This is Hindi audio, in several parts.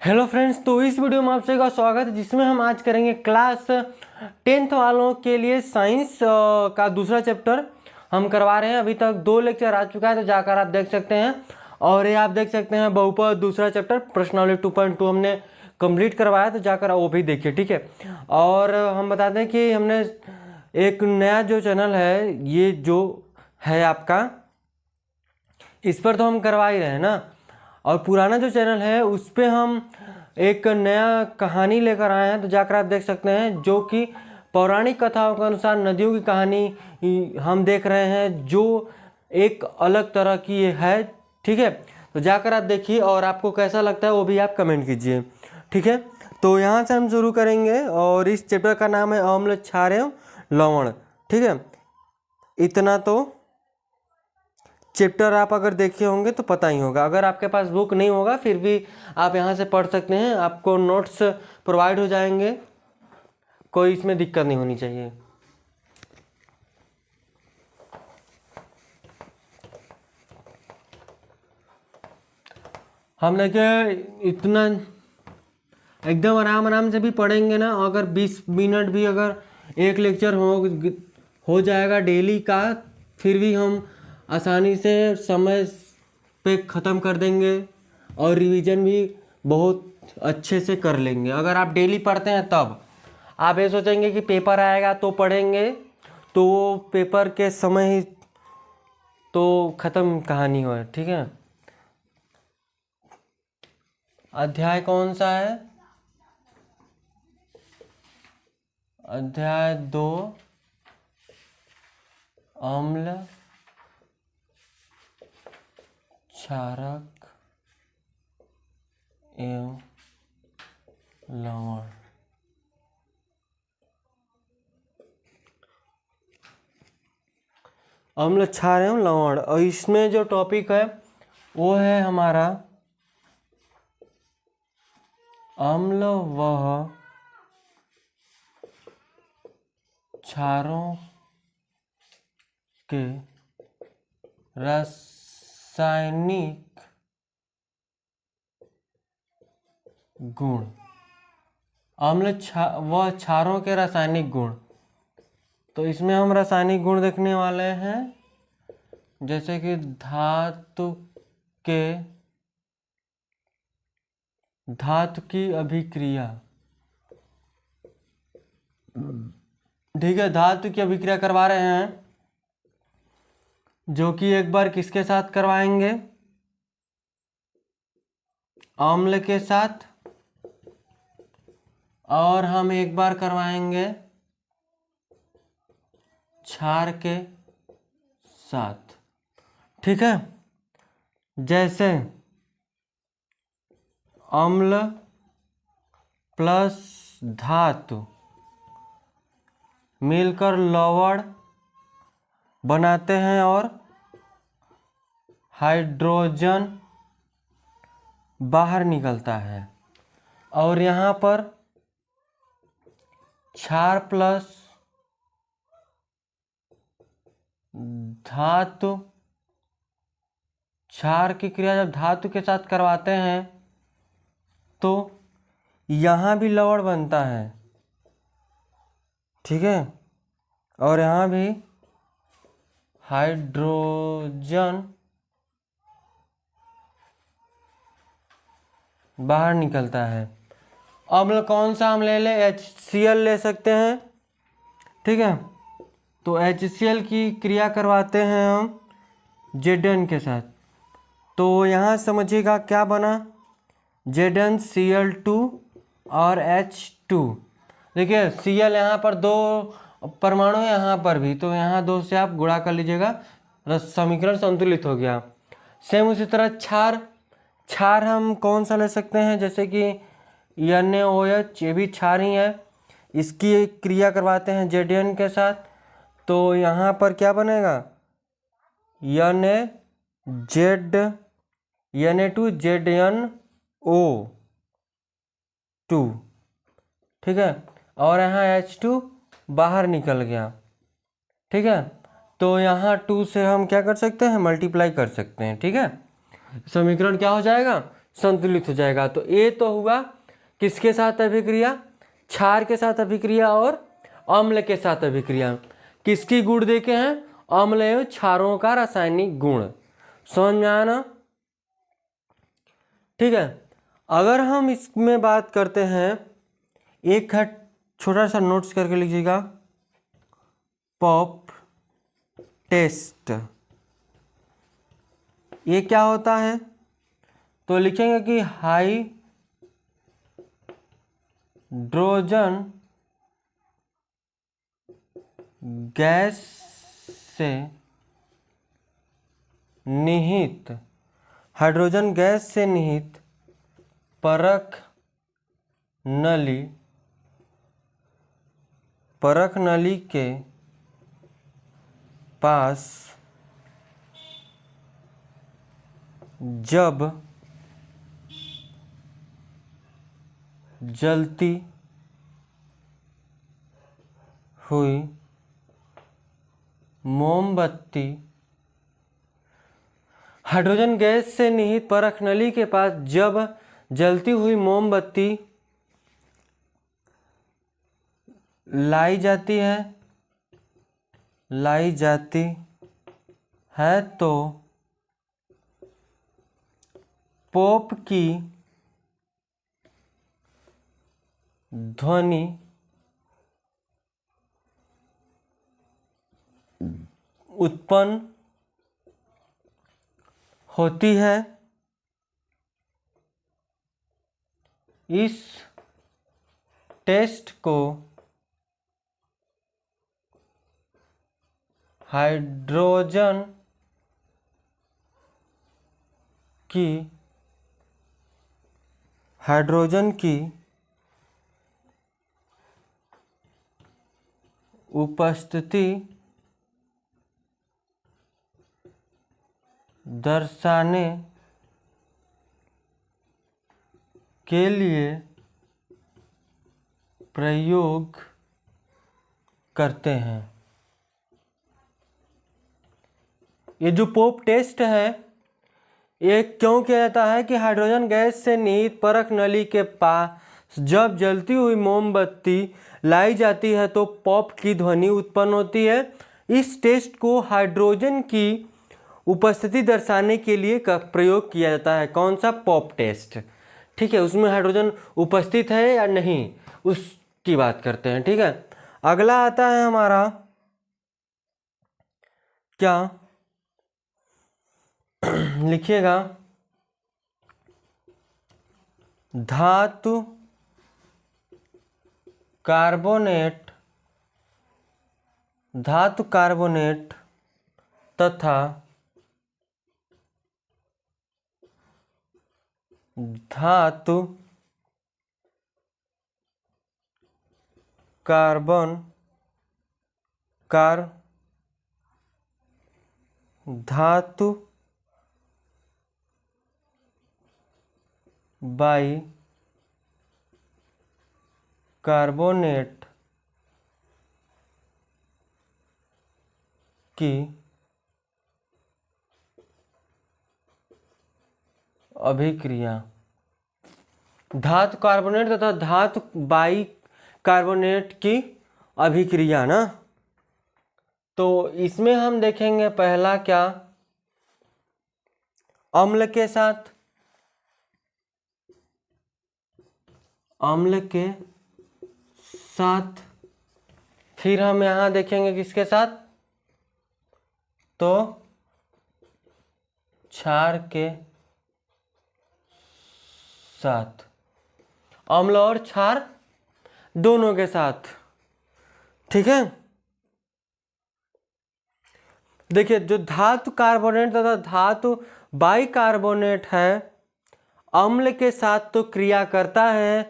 हेलो फ्रेंड्स, तो इस वीडियो में आप सभी का स्वागत है जिसमें हम आज करेंगे क्लास 10th वालों के लिए साइंस का दूसरा चैप्टर हम करवा रहे हैं। अभी तक 2 लेक्चर आ चुका है, तो जाकर आप देख सकते हैं। और ये आप देख सकते हैं बहुपद दूसरा चैप्टर प्रश्नावली 2.2 हमने कंप्लीट करवाया, तो जाकर वो भी देखिए, ठीक है। और हम बता दें कि हमने एक नया जो चैनल है, ये जो है आपका, इस पर तो हम करवा ही रहे हैं ना। और पुराना जो चैनल है उस पर हम एक नया कहानी लेकर आए हैं, तो जाकर आप देख सकते हैं, जो कि पौराणिक कथाओं के अनुसार नदियों की कहानी हम देख रहे हैं, जो एक अलग तरह की है, ठीक है। तो जाकर आप देखिए और आपको कैसा लगता है वो भी आप कमेंट कीजिए, ठीक है। तो यहाँ से हम शुरू करेंगे और इस चैप्टर का नाम है अम्ल, क्षार, लवण, ठीक है। इतना तो चैप्टर आप अगर देखे होंगे तो पता ही होगा। अगर आपके पास बुक नहीं होगा फिर भी आप यहाँ से पढ़ सकते हैं, आपको नोट्स प्रोवाइड हो जाएंगे, कोई इसमें दिक्कत नहीं होनी चाहिए। हम देखिए इतना एकदम आराम आराम से भी पढ़ेंगे ना, अगर 20 मिनट भी अगर एक लेक्चर हो जाएगा डेली का, फिर भी हम आसानी से समय पे ख़त्म कर देंगे और रिवीजन भी बहुत अच्छे से कर लेंगे। अगर आप डेली पढ़ते हैं तब आप ये सोचेंगे कि पेपर आएगा तो पढ़ेंगे, तो वो पेपर के समय ही तो ख़त्म कहानी हो, ठीक है। अध्याय कौन सा है? अध्याय 2, अम्ल, क्षारक एवं लवण। अम्ल, क्षार एवं लवण। और इसमें जो टॉपिक है वो है हमारा अम्ल वह क्षारों के रासायनिक गुण। अम्ल व क्षारों के रासायनिक गुण। तो इसमें हम रासायनिक गुण देखने वाले हैं, जैसे कि धातु की अभिक्रिया, ठीक है। धातु की अभिक्रिया करवा रहे हैं, जो कि एक बार किसके साथ करवाएंगे? अम्ल के साथ, और हम एक बार करवाएंगे क्षार के साथ, ठीक है। जैसे अम्ल प्लस धातु मिलकर लवण बनाते हैं और हाइड्रोजन बाहर निकलता है। और यहाँ पर क्षार प्लस धातु, क्षार की क्रिया जब धातु के साथ करवाते हैं तो यहाँ भी लवण बनता है, ठीक है। और यहाँ भी हाइड्रोजन बाहर निकलता है। अम्ल कौन सा हम ले लें? HCl ले सकते हैं, ठीक है। तो HCl की क्रिया करवाते हैं हम Zn के साथ। तो यहाँ समझिएगा क्या बना, ZnCl2 और H2। देखिए Cl यहाँ पर 2 परमाणु है, यहाँ पर भी, तो यहाँ 2 से आप गुणा कर लीजिएगा, समीकरण संतुलित हो गया। सेम उसी तरह क्षार हम कौन सा ले सकते हैं, जैसे कि NaOH, ये भी क्षार ही है, इसकी क्रिया करवाते हैं Zn के साथ। तो यहाँ पर क्या बनेगा? Na2ZnO2, ठीक है। और यहाँ H2 बाहर निकल गया, ठीक है। तो यहाँ 2 से हम क्या कर सकते हैं? मल्टीप्लाई कर सकते हैं, ठीक है। समीकरण क्या हो जाएगा? संतुलित हो जाएगा। तो ए तो हुआ किसके साथ अभिक्रिया, क्षार के साथ अभिक्रिया और अम्ल के साथ अभिक्रिया। किसकी गुण देखे हैं, अम्ल एवं क्षारों का रासायनिक गुण। समझ में आया ना, ठीक है। अगर हम इसमें बात करते हैं, एक छोटा सा नोट्स करके लीजिएगा, पॉप टेस्ट, ये क्या होता है, तो लिखेंगे कि हाइड्रोजन गैस से निहित, हाइड्रोजन गैस से निहित परख नली के पास जब जलती हुई मोमबत्ती, हाइड्रोजन गैस से निहित परख नली के पास जब जलती हुई मोमबत्ती लाई जाती है तो पोप की ध्वनि उत्पन्न होती है। इस टेस्ट को हाइड्रोजन की उपस्थिति दर्शाने के लिए प्रयोग करते हैं। ये जो पोप टेस्ट है, ये क्यों किया जाता है कि हाइड्रोजन गैस से निहित परख नली के पास जब जलती हुई मोमबत्ती लाई जाती है तो पॉप की ध्वनि उत्पन्न होती है। इस टेस्ट को हाइड्रोजन की उपस्थिति दर्शाने के लिए प्रयोग किया जाता है। कौन सा, पॉप टेस्ट, ठीक है। उसमें हाइड्रोजन उपस्थित है या नहीं, उसकी बात करते हैं, ठीक है। अगला आता है हमारा क्या, लिखिएगा, धातु कार्बोनेट तथा धातु बाई कार्बोनेट की अभिक्रिया, धातु कार्बोनेट तथा धातु बाई कार्बोनेट की अभिक्रिया ना। तो इसमें हम देखेंगे पहला क्या, अम्ल के साथ, फिर हम यहां देखेंगे किसके साथ, तो क्षार के साथ, अम्ल और क्षार दोनों के साथ, ठीक है। देखिए, जो धातु कार्बोनेट तथा धातु बाई कार्बोनेट है, अम्ल के साथ तो क्रिया करता है,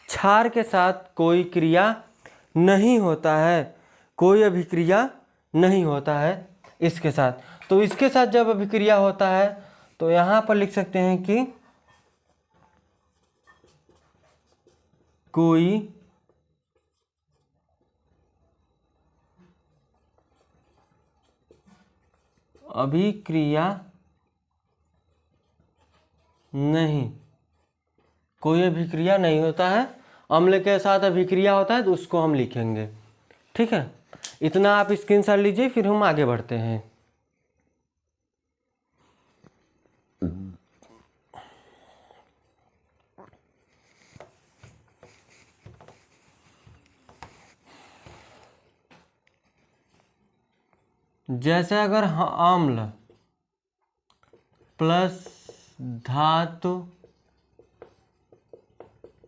क्षार के साथ कोई क्रिया नहीं होता है, कोई अभिक्रिया नहीं होता है इसके साथ। तो इसके साथ जब अभिक्रिया होता है तो यहां पर लिख सकते हैं कि कोई अभिक्रिया नहीं कोई अभिक्रिया नहीं होता है, अम्ल के साथ अभिक्रिया होता है तो उसको हम लिखेंगे। ठीक है, इतना आप स्क्रीनशॉट लीजिए, फिर हम आगे बढ़ते हैं। जैसे अगर अम्ल प्लस धातु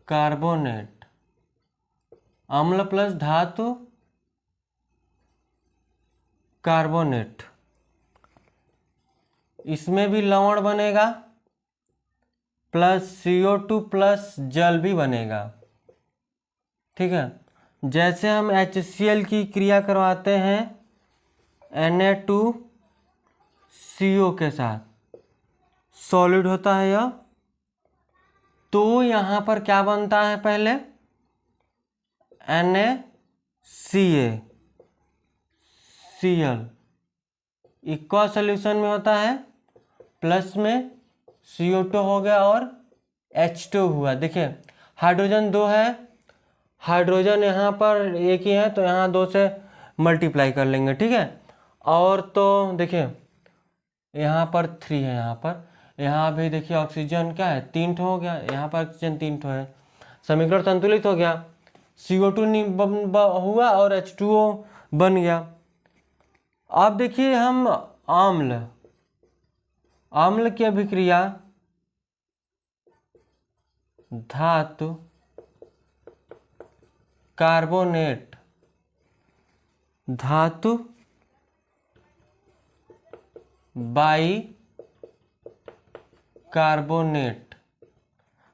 कार्बोनेट, अम्ल प्लस धातु कार्बोनेट, इसमें भी लवण बनेगा प्लस CO2 प्लस जल भी बनेगा। ठीक है, जैसे हम HCl की क्रिया करवाते हैं Na2CO के साथ, सॉलिड होता है यह, तो यहाँ पर क्या बनता है, पहले NaCl इक्वा सोल्यूशन में होता है, प्लस में CO2 हो गया और H2 हुआ। देखिए हाइड्रोजन 2 है, हाइड्रोजन यहाँ पर एक ही है तो यहाँ 2 से मल्टीप्लाई कर लेंगे। ठीक है, और तो देखिए यहाँ पर 3 है, यहाँ भी देखिए ऑक्सीजन क्या है, 3 ठो हो गया, यहाँ पर ऑक्सीजन 3 ठो है, समीकरण संतुलित हो गया, CO2 हुआ और H2O बन गया। अब देखिए हम अम्ल की अभिक्रिया धातु कार्बोनेट, धातु बाई कार्बोनेट,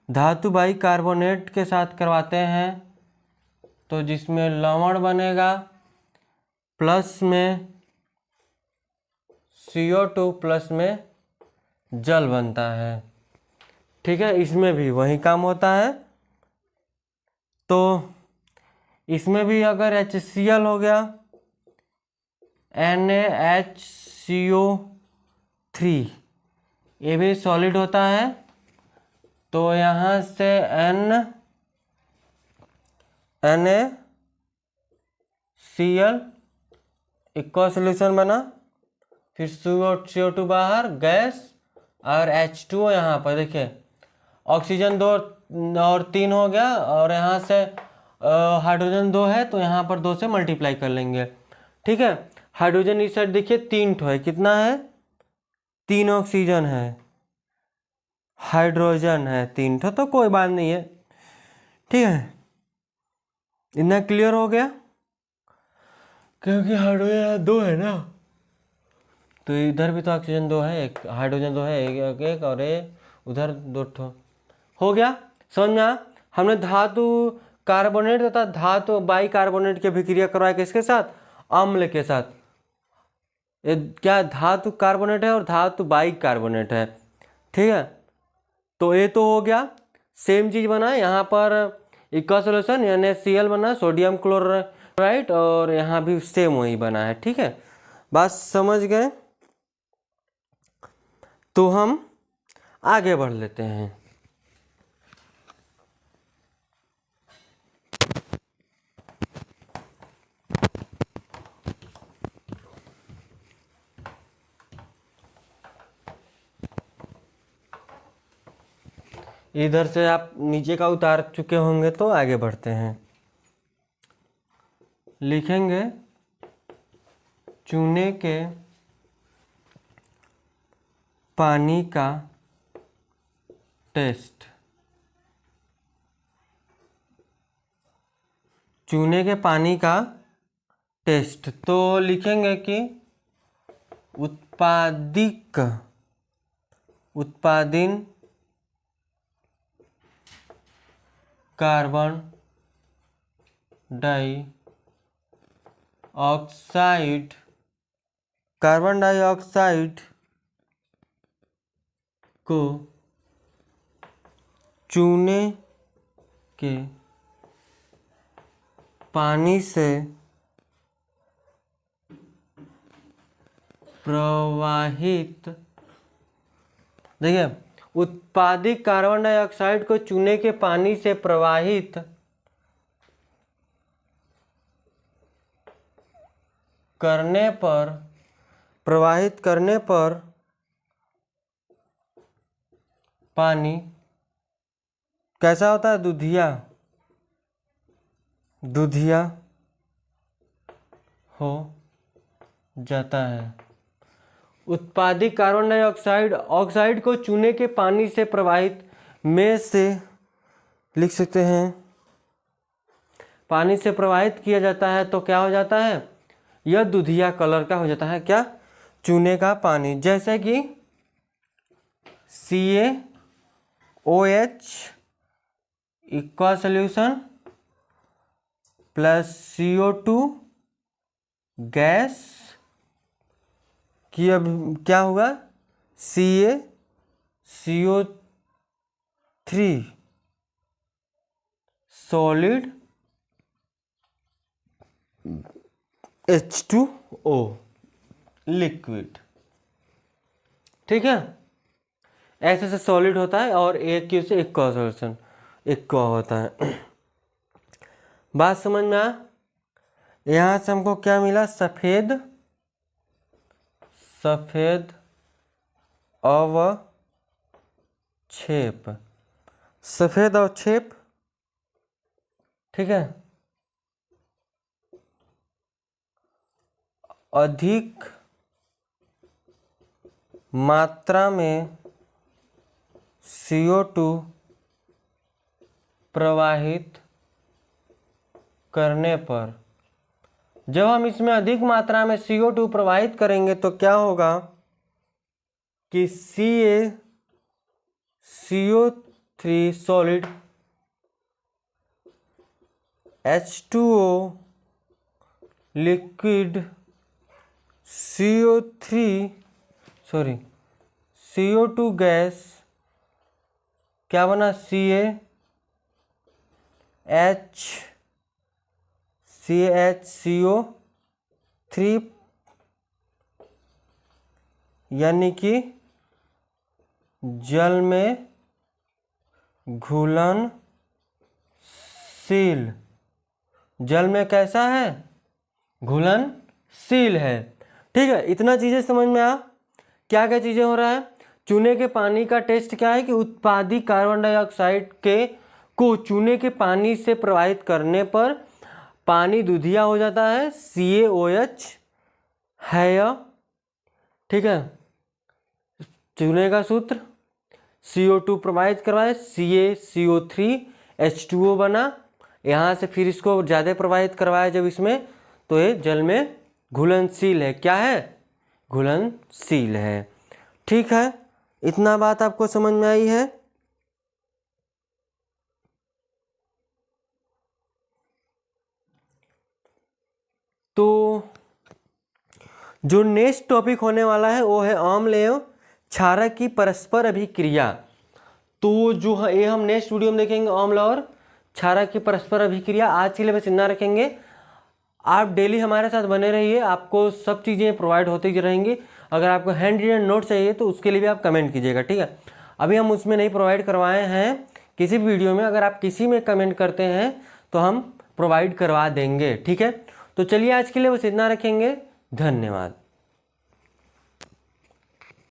धातु बाई कार्बोनेट के साथ करवाते हैं, तो जिसमें लवण बनेगा प्लस में CO2 प्लस में जल बनता है। ठीक है, इसमें भी वही काम होता है, तो इसमें भी अगर HCl हो गया, NaHCO3, ये भी सॉलिड होता है, तो यहाँ से NaCl इक्वा सोल्यूशन बना, फिर CO2 बाहर गैस और H2O यहाँ पर देखिए ऑक्सीजन 2 और 3 हो गया, और यहाँ से हाइड्रोजन 2 है तो यहाँ पर 2 से मल्टीप्लाई कर लेंगे। ठीक है, हाइड्रोजन इस साइड देखिए 3 ठो है, कितना है, 3 ऑक्सीजन है, हाइड्रोजन है 3 ठो, तो कोई बात नहीं है। ठीक है, इतना क्लियर हो गया, क्योंकि हाइड्रोजन 2 है ना, तो इधर भी तो ऑक्सीजन 2 है, एक हाइड्रोजन 2 है, एक और उधर 2 ठो हो गया। समझ में आया? हमने धातु कार्बोनेट तथा धातु बाई कार्बोनेट की अभिक्रिया करवाया किसके साथ, अम्ल के साथ। ये क्या धातु कार्बोनेट है और धातु बाई कार्बोनेट है। ठीक है, तो ये तो हो गया, सेम चीज बना यहाँ पर इक्वा सोल्यूशन यानी Cl बना, सोडियम क्लोराइड, और यहाँ भी सेम वही बना है। ठीक है, बात समझ गए, तो हम आगे बढ़ लेते हैं। इधर से आप नीचे का उतार चुके होंगे तो आगे बढ़ते हैं। लिखेंगे चूने के पानी का टेस्ट, चूने के पानी का टेस्ट, तो लिखेंगे कि उत्पादन कार्बन डाइऑक्साइड को चूने के पानी से प्रवाहित, देखिए उत्पादित कार्बन डाइऑक्साइड को चूने के पानी से प्रवाहित करने पर पानी कैसा होता है? दूधिया हो जाता है। उत्पादित कार्बन डाइऑक्साइड को चूने के पानी से प्रवाहित में से लिख सकते हैं, पानी से प्रवाहित किया जाता है तो क्या हो जाता है? यह दूधिया कलर का हो जाता है। क्या? चूने का पानी। जैसे कि CaOH इक्वा solution plus CO2 gas कि अब क्या होगा? CO3 solid H2O liquid. ठीक है, ऐसे से सॉलिड होता है और एक की से एक्वा सॉल्यूशन एक्वा होता है। बात समझ में आ? यहाँ से हमको क्या मिला? सफेद अवक्षेप, सफेद अवक्षेप। ठीक है, अधिक मात्रा में CO2 प्रवाहित करने पर, जब हम इसमें अधिक मात्रा में CO2 प्रवाहित करेंगे तो क्या होगा कि CO3 solid H2O liquid CO2 gas क्या बना? CaHCO3 यानी कि जल में घुलनशील। जल में कैसा है? घुलनशील है। ठीक है, इतना चीजें समझ में आ? क्या क्या चीजें हो रहा है? चूने के पानी का टेस्ट क्या है कि उत्पादित कार्बन डाइऑक्साइड को चूने के पानी से प्रवाहित करने पर पानी दूधिया हो जाता है, CaOH है यह। ठीक है, चूने का सूत्र CO2 प्रवाहित करवाए, CaCO3H2O बना। यहाँ से फिर इसको ज़्यादा प्रवाहित करवाया जब इसमें, तो ये जल में घुलनशील है। क्या है? घुलनशील है। ठीक है, इतना बात आपको समझ में आई है? तो जो नेक्स्ट टॉपिक होने वाला है वो है अम्ल एवं क्षारक की परस्पर अभिक्रिया। तो जो है ये हम नेक्स्ट वीडियो में देखेंगे, अम्ल और क्षारक की परस्पर अभिक्रिया। आज के लिए बस इतना रखेंगे। आप डेली हमारे साथ बने रहिए, आपको सब चीज़ें प्रोवाइड होती रहेंगी। अगर आपको हैंड रिटन नोट चाहिए तो उसके लिए भी आप कमेंट कीजिएगा। ठीक है, अभी हम उसमें नहीं प्रोवाइड करवाए हैं किसी भी वीडियो में। अगर आप किसी में कमेंट करते हैं तो हम प्रोवाइड करवा देंगे। ठीक है, तो चलिए आज के लिए बस इतना रखेंगे। धन्यवाद।